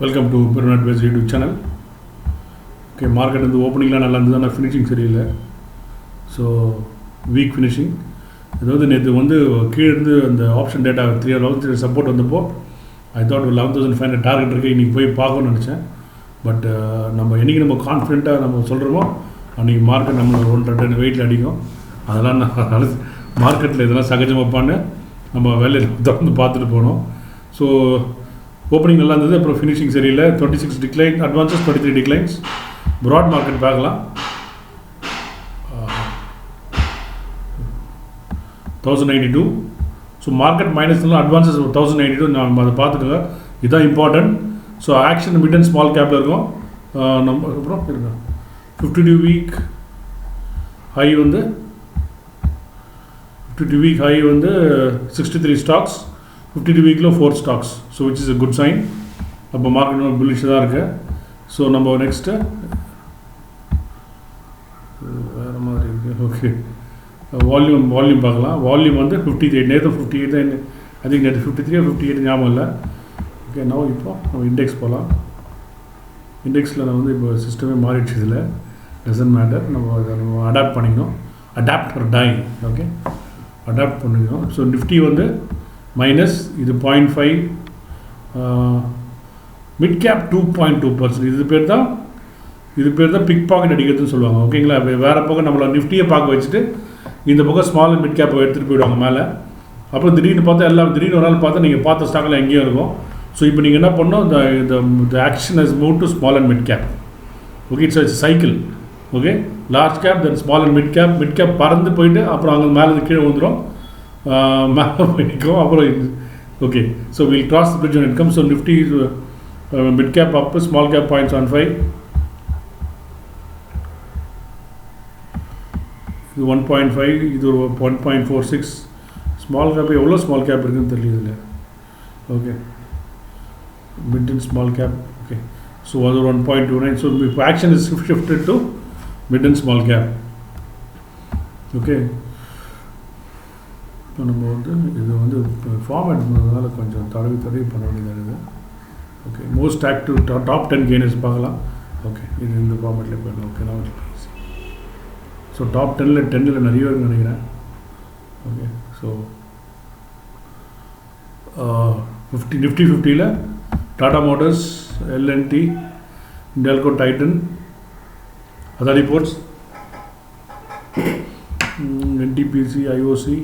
Welcome to பெருநாட் பேஸ் YouTube channel. Okay, market வந்து ஓப்பனிங்லாம் நல்லா இருந்தது, ஆனால் ஃபினிஷிங் சரியில்லை. So weak finishing. இது வந்து நேற்று வந்து கீழே இருந்து அந்த ஆப்ஷன் டேட்டா 3 சப்போர்ட் வந்தப்போ ஐ தாட் 11,500 டார்கெட் இருக்குது, இன்றைக்கி போய் பார்க்கணும்னு நினச்சேன். பட் நம்ம என்றைக்கு நம்ம கான்ஃபிடென்ட்டாக நம்ம சொல்கிறோமோ அன்றைக்கி மார்க்கெட் நம்மளை 1-2 வெயிட்டில் அடிக்கும். அதெல்லாம் நான் மார்க்கெட்டில் இதெல்லாம் சகஜமாப்பான்னு நம்ம வேலையில் தொடர்ந்து பார்த்துட்டு போனோம். ஸோ ஓப்பனிங் நல்லா இருந்தது, அப்புறம் ஃபினிஷிங் சரியில்லை. 26 decline, advances 23 declines. Broad market பார்க்கலாம். 1092. ஸோ மார்க்கெட் மைனஸ்லாம் அட்வான்ஸஸ் 1092 நம்ம அதை பார்த்துக்கோங்க, இதுதான் important. So action mid and small கேப்பில் இருக்கும். நம்ம அப்புறம் இருக்கோம் 52 வீக் ஹை வந்து 52 வீக் ஹை வந்து 63 ஸ்டாக்ஸ், 52 வீக்கில் 4 stocks. So which is a good sign. அப்போ மார்க்கெட் புல்லிஷ் தான் இருக்குது. ஸோ நம்ம நெக்ஸ்ட்டு வேறு மாதிரி இருக்குது. ஓகே, வால்யூம் பார்க்கலாம். வால்யூம் வந்து 58, நேற்று 58 தான், ஐ திங்க் நேற்று 53 58 ஞாபகம் இல்லை. ஓகே, இப்போ நம்ம இண்டெக்ஸ் போகலாம். இண்டெக்ஸில் நான் வந்து இப்போ சிஸ்டமே மாறிடுச்சு, இதில் டசன்ட் மேட்டர். நம்ம அடாப்ட் பண்ணிக்கணும், அடாப்ட் ஒரு டை. ஓகே, அடாப்ட் பண்ணிக்கணும். ஸோ நிஃப்டி வந்து மைனஸ், இது 0.5, மிட் கேப் 2.2%. இது பேர் தான் பிக் பாக்கெட் அடிக்கிறதுன்னு சொல்லுவாங்க. ஓகேங்களா? வேறு பக்கம் நம்மளை நிஃப்டியை பார்க்க வச்சுட்டு இந்த பக்கம் ஸ்மால் அண்ட் மிட் கேப்பை எடுத்துகிட்டு போயிடுவாங்க மேலே. அப்புறம் திடீர்னு பார்த்தா திடீர்னு ஒரு நாள் பார்த்தா நீங்கள் பார்த்த ஸ்டாக்கில் எங்கேயும் இருக்கும். ஸோ இப்போ நீங்கள் என்ன பண்ணணும், இந்த action has move to small and mid cap. Okay, it's cycle. Okay, large cap then small and mid cap பறந்து போயிட்டு அப்புறம் அங்கே மேலே கீழே வந்துடும், மேலே போய்க்கும். அப்புறம் okay, so will cross the bridge when it comes. So Nifty mid cap up, small cap 0.75, இது 1.5, இது ஒரு 1.46. ஸ்மால் கேப் எவ்வளோ ஸ்மால் கேப் இருக்குதுன்னு தெரியல இதில். Okay, mid and small cap. Okay, so அது ஒரு 1.29. ஸோ இப்போ action is shifted to mid and small cap. Okay, இப்போ நம்ம வந்து இது வந்து ஃபார்மேட் பண்ணதுனால கொஞ்சம் தடவி பண்ண வேண்டியதாக இருக்குது. Okay, most active top 10 gainers பார்க்கலாம். ஓகே, இது இந்த ஃபார்மேட்டில் போயிடலாம். ஓகே, நான் ஸோ டாப் 10ல் நிறைய இருக்குன்னு நினைக்கிறேன். ஓகே, ஸோ நிஃப்டி 50ல் Tata Motors, LNT, Hindalco, Titan, Adani ports, NTPC, IOC.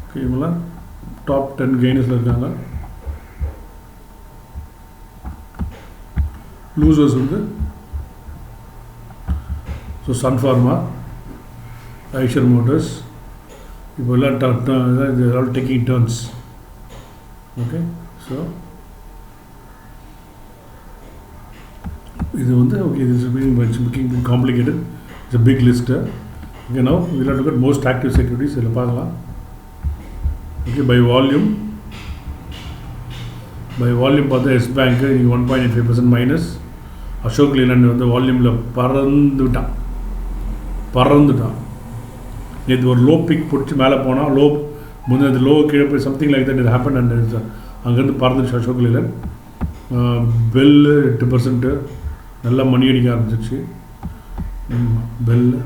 Okay, இவங்களாம் டாப் 10 கெய்னர்ஸில் இருக்காங்க. லூசர்ஸ் வந்து ஸோ சன்ஃபார்மா, ஐஷர் மோட்டர்ஸ். இப்போ எல்லாம் all taking turns. Okay, so இது வந்து ஓகே, இது is becoming complicated. It's a big list. Okay, now will have to get most active securities. இதில் பார்க்கலாம். ஓகே, பை வால்யூம் பார்த்தா எஸ் பேங்க்கு இன்றைக்கி 1.85% மைனஸ். அசோக் லேலண்ட் வந்து வால்யூமில் பறந்துட்டான். நேற்று ஒரு லோ பிக் பிடிச்சி மேலே போனால் முந்தைய லோ கீழே போய் something like that it happen. And அங்கேருந்து பறந்துச்சு அசோக் லேலண்ட். பெல்லு 8% நல்லா மணி அடிக்க ஆரம்பிச்சிச்சு. பெல்லு,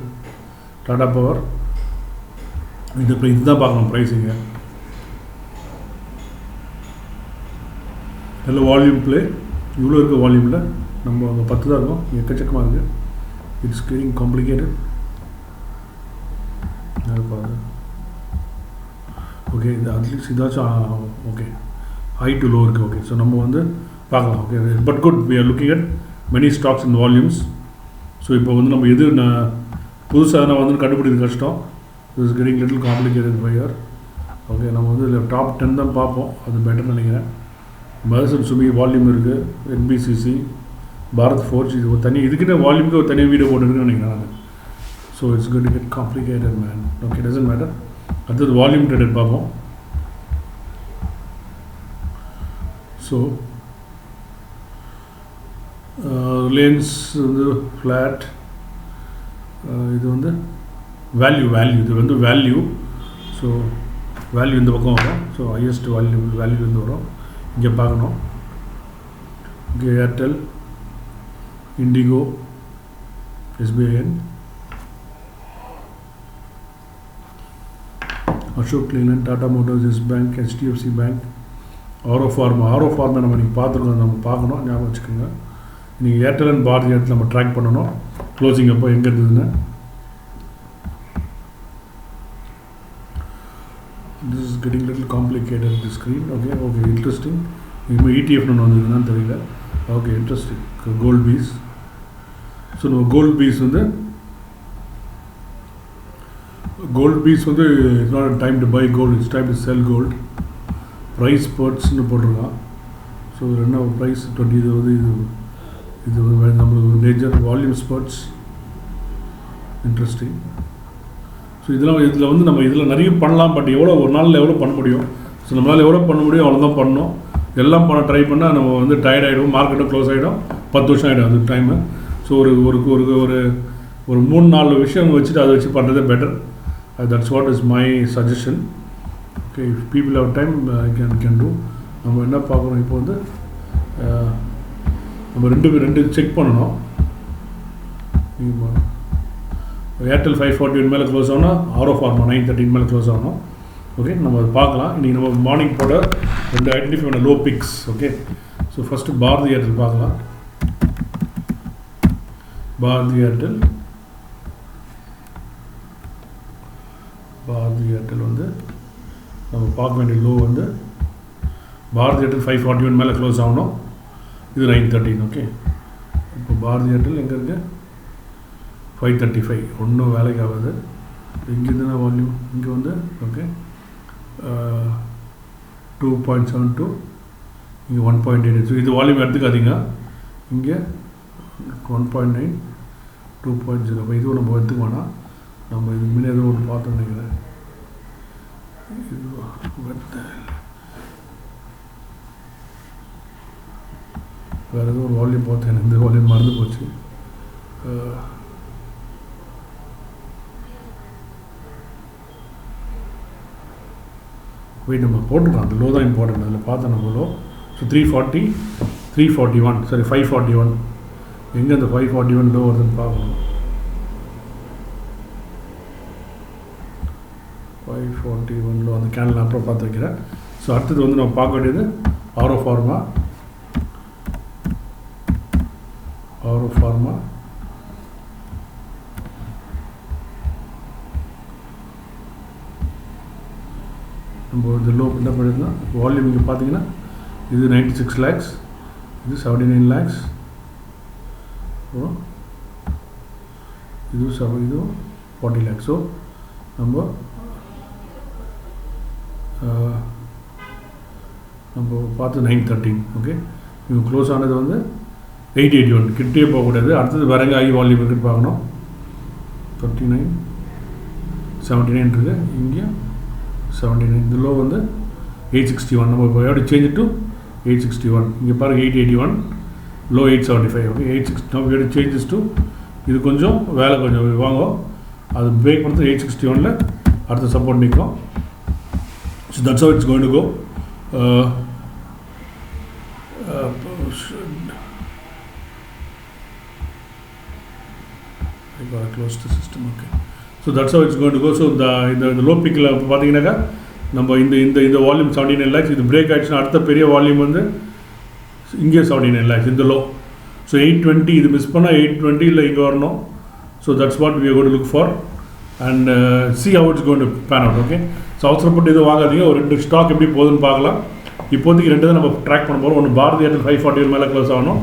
டாடா பவர், இதுதான் பார்க்கணும் ப்ரைஸிங்க. நல்ல வால்யூம் ப்ளே. இவ்வளோ இருக்க வால்யூமில் நம்ம அங்கே 10 தான் இருக்கும், எக்கச்சக்கமாக இருக்குது. It's getting complicated. ஓகே, இது அட்லீஸ்ட் இதாச்சும் ஓகே ஹை டு லோ இருக்குது. ஓகே, ஸோ நம்ம வந்து பார்க்கலாம். Okay, but good, we are looking at many stocks in volumes. So இப்போ வந்து நம்ம எது புதுசாக நான் வந்து கண்டுபிடிக்கிறது கஷ்டம். It's getting little complicated by year. Okay, நம்ம வந்து இதில் டாப் 10 தான் பார்ப்போம், அது பெட்டர் நினைக்கிறேன். மதர்சன் சுமி வால்யூம் இருக்குது, என்பிசிசி, பாரத் ஃபோர்ஜ். இது ஒரு தனி இதுக்குன்னு வால்யூமுக்கு ஒரு தனியாக வீடியோ போட்டுருக்குன்னு நினைக்கிறேன் நான். So it's going to get complicated man. Okay, doesn't matter. அடுத்தது வால்யூம் ட்ரேடட் பார்ப்போம். ஸோ ரிலையன்ஸ் வந்து ஃப்ளாட். இது வந்து வேல்யூ இது வந்து வேல்யூ. ஸோ வேல்யூ இந்த பக்கம் வரும். ஸோ ஹையஸ்ட் வேல்யூ வந்து வரும். இங்கே பார்க்கணும் Okay, Airtel, Indigo, SBIN, Ashok Leyland, Tata Motors, Yes Bank, HDFC Bank, Oro Pharma நம்ம நீங்கள் பார்த்துருக்கோம், நம்ம பார்க்கணும், ஞாபகம் வச்சுக்கோங்க. நீங்கள் ஏர்டெல் அண்ட் பாரதி இடத்துல நம்ம ட்ராக் பண்ணணும் க்ளோசிங் அப்போ எங்கே இருந்ததுன்னு. This is getting a little complicated the screen. Okay, interesting. இப்போ ETF ஒன்று வந்ததுன்னு தெரியல. Okay, interesting. Gold bees. So நம்ம கோல்ட் பீஸ் வந்து it's not time to buy gold, it's time to sell gold. Price ஸ்பர்ட்ஸ்னு போட்டிருக்கான். ஸோ என்ன price 20, இது நம்மளுக்கு ஒரு major volume spurts. Interesting. So இதில் வந்து நம்ம இதில் நிறைய பண்ணலாம், பட் ஒரு நாளில் எவ்வளோ பண்ண முடியும்? ஸோ நம்மளால் எவ்வளோ பண்ண முடியும் அவ்வளோ தான் பண்ணணும். எல்லாம் பண்ண ட்ரை பண்ணால் நம்ம வந்து டயர்ட் ஆகிடும், மார்க்கெட்டும் க்ளோஸ் ஆகிடும், 10 வருஷம் ஆகிடும் அது டைமு. ஸோ ஒரு 3-4 விஷயம் வச்சுட்டு அதை வச்சு பண்ணுறதே better. That's what is my suggestion. Okay, if people have time can do. நம்ம என்ன பார்க்குறோம் இப்போ வந்து நம்ம ரெண்டு செக் பண்ணணும். ஏர்டெல் 541 மேலே க்ளோஸ் ஆகணும், ஆரோ ஃபார்மா 913 மேலே க்ளோஸ் ஆகணும். ஓகே, நம்ம அதை பார்க்கலாம். இன்றைக்கி நம்ம மார்னிங் போட 2 ஐடென்டிஃபை பண்ண low picks. Okay, so first Bharti Airtel பார்க்கலாம். பாரதி ஏர்டெல் வந்து நம்ம பார்க்க வேண்டிய லோ வந்து பாரதி ஏர்டெல் 541 மேலே க்ளோஸ் ஆகணும். இது 913. ஓகே, இப்போ பாரதி ஏர்டெல் எங்கே இருக்குது? 535. ஒன்றும் வேலைக்கு ஆகாது. இங்கேருந்து தான் வால்யூம் இங்கே வந்து ஓகே 2.72, இங்கே 1.8. ஸோ இது வால்யூம் எடுத்துக்காதீங்க. இங்கே 1.9, 2.0. இதுவும் நம்ம எடுத்துக்க வேணாம். நம்ம இது முன்னே ஏதோ ஒன்று பார்த்தோம் நினைக்கிறேன். வேறு ஏதோ ஒரு வால்யூம் பார்த்தேன், இந்த வால்யூம் மறந்து போச்சு. நம்ம போட்டுருக்கோம், அந்த லோ தான் இம்பார்ட்டன்ட். அதில் பார்த்தோம் நம்ம லோ. So 340, 341, sorry 541. எங்கே அந்த 541 லோ வருதுன்னு பார்க்கணும். 541 லோ அந்த கேண்டில் அப்புறம் பார்த்து வைக்கிறேன். ஸோ அடுத்தது வந்து நம்ம பார்க்க வேண்டியது ஆரோ ஃபார்மா. நம்ம இந்த லோ என்ன பண்ணியிருந்தோம், வால்யூம் இங்கே பார்த்தீங்கன்னா இது 96 lakhs, இது 79 lakhs, இது 40 lakhs. ஸோ நம்ம பார்த்து 913. ஓகே, இவங்க க்ளோஸ் ஆனது வந்து 881. கிட்டே போகக்கூடாது. அடுத்தது வேற எங்கே ஐ வால்யூம் இருக்குன்னு பார்க்கணும். 39, 79 இருக்குது. இங்கே 79. இந்த லோ வந்து 861. நம்ம இப்போ எப்படி சேஞ்ச் டு 861. இங்கே பாருங்கள் 881, லோ 875. ஓகே, 860. நம்ம எப்படி சேஞ்சஸ் டு இது கொஞ்சம் வேலை கொஞ்சம் வாங்கும். அது பிரேக் பண்ணுறது 861ல் அடுத்த சப்போர்ட் நிற்கும். So that's how it's going to go. close the system. Okay, so that's how it's going to go. So the low peak பார்த்தீங்கன்னாக்கா நம்ம இந்த வால்யூம் 79 lakhs, இது பிரேக் ஆகிடுச்சுன்னா அடுத்த பெரிய வால்யூம் வந்து இங்கே 79 lakhs இந்த லோ. ஸோ 820 இது மிஸ் பண்ணால் 820 இல்லை இங்கே வரணும். So that's what we are going to look for and see how it's going to pan out. Okay, so அவசரப்பட்டு எதுவும் வாங்காதீங்க. ஒரு 2 ஸ்டாக் எப்படி போகுதுன்னு பார்க்கலாம். இப்போதைக்கு 2 தான் நம்ம ட்ராக் பண்ண போகிறோம். ஒன்று பாரதி ஏர்டெல் 541 மேலே க்ளோஸ் ஆகணும்.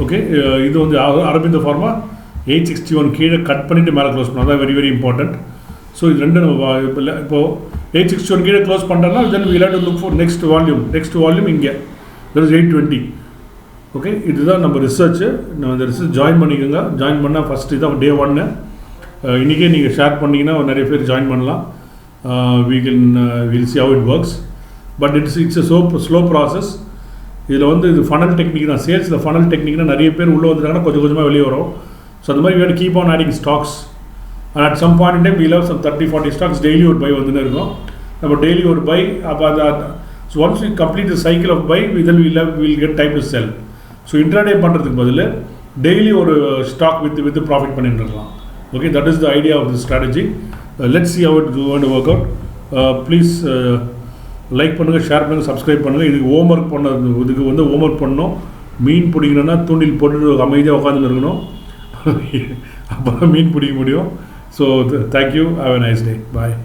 ஓகே, இது வந்து அரபிந்த ஃபார்மா 861 கீழே கட் பண்ணிவிட்டு மேலே க்ளோஸ் பண்ணோம். அதான் வெரி வெரி இம்பார்ட்டன்ட். ஸோ இது 2 நம்ம இப்போது 861 கீழே க்ளோஸ் பண்ணுறோம்னா then we have to look for next volume இங்கே தட் இஸ் 820. ஓகே, இதுதான் நம்ம ரிசர்ச்சு. நம்ம இந்த ரிசர்ச் ஜாயின் பண்ணிக்கோங்க. ஜாயின் பண்ணால் ஃபஸ்ட் இதான் டே 1. இன்றைக்கே நீங்கள் ஷேர் பண்ணிங்கன்னா நிறைய பேர் ஜாயின் பண்ணலாம். Will see how it works, but it's a slow process. இதில் வந்து இது ஃபனல் டெக்னிக் தான். சேல்ஸில் ஃபனல் டெக்னிக்னால் நிறைய பேர் உள்ளே வந்துட்டாங்கன்னா கொஞ்சம் கொஞ்சமாக வெளியே வரும். ஸோ அந்த மாதிரி வேணும் keep on adding stocks. And at some point time we'll have some 30-40 stocks daily ஒரு பை வந்துன்னு இருக்கும். நம்ம டெய்லி ஒரு பை, அப்போ so once we complete the cycle of buy will get time to sell. So intraday பண்ணுறதுக்கு பதில் daily ஒரு stock with profit பண்ணிட்டு இருக்கலாம். Okay, that is the idea of the strategy. Let's see how it going to work out. Please like பண்ணுங்கள், share பண்ணுங்கள், subscribe பண்ணுங்கள். இதுக்கு homework homework பண்ணணும். மீன் பிடிக்கணும்னா தூண்டில் போட்டு அமைதியாக உட்காந்துன்னு இருக்கணும். அப்போ தான் மீன் பிடிக்க முடியும். So thank you, have a nice day. Bye.